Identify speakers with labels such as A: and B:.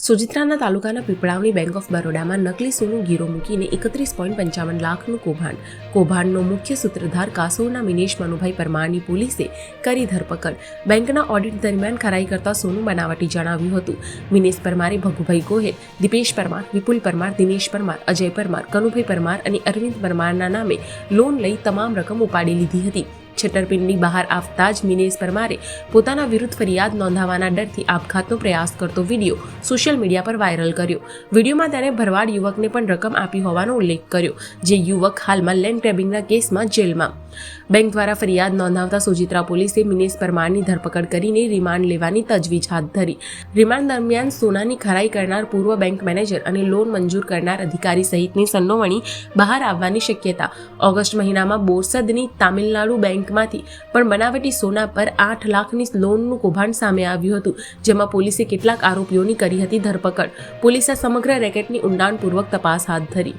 A: સોજિત્રાના તાલુકાના પીપળાવની bank of બરોડામાં નકલી સોનું ગીરો મૂકીને 31.55 લાખનું કૌભાંડનો મુખ્ય સૂત્રધાર કાસોરના મિનેશ મનુભાઈ પરમારની પોલીસે કરી ધરપકડ. બેંકના ઓડિટ દરમિયાન ખરાઈ કરતા સોનું બનાવટી જણાવ્યું હતું. મિનેશ પરમારે ભગુભાઈ ગોહેલ, દીપેશ પરમાર, વિપુલ પરમાર, દિનેશ પરમાર, અજય પરમાર, કનુભાઈ પરમાર અને અરવિંદ પરમારના નામે લોન લઈ તમામ રકમ ઉપાડી લીધી હતી. છેતરપિંડી બહાર આવતા જ મિનેશ પરમારે પોતાના વિરુદ્ધ ફરિયાદ નોંધાવવાના ડરથી આપઘાતનો પ્રયાસ કરતો વિડીયો સોશિયલ મીડિયા પર વાયરલ કર્યો. વિડીયોમાં તેણે ભરવાડ યુવકને પણ રકમ આપી હોવાનો ઉલ્લેખ કર્યો, જે યુવક હાલમાં લેન્ડ ગ્રેબિંગના કેસમાં જેલમાં. બેંક દ્વારા ફરિયાદ નોંધાવતા સોજિત્રા પોલીસે મિનેશ પરમારની ધરપકડ કરીને રિમાન્ડ લેવાની તજવીજ હાથ ધરી. રિમાન્ડ દરમિયાન સોનાની ખરાઈ કરનાર પૂર્વ બેંક મેનેજર અને લોન મંજૂર કરનાર અધિકારી સહિતની સંડોવણી બહાર આવવાની શક્યતા. ઓગસ્ટ મહિનામાં બોરસદની તામિલનાડુ બેંકમાંથી પણ બનાવટી સોના પર 8 લાખની લોનનું કૌભાંડ સામે આવ્યું હતું, જેમાં પોલીસે કેટલાક આરોપીઓની કરી હતી ધરપકડ. પોલીસે સમગ્ર રેકેટની ઊંડાણપૂર્વક તપાસ હાથ ધરી.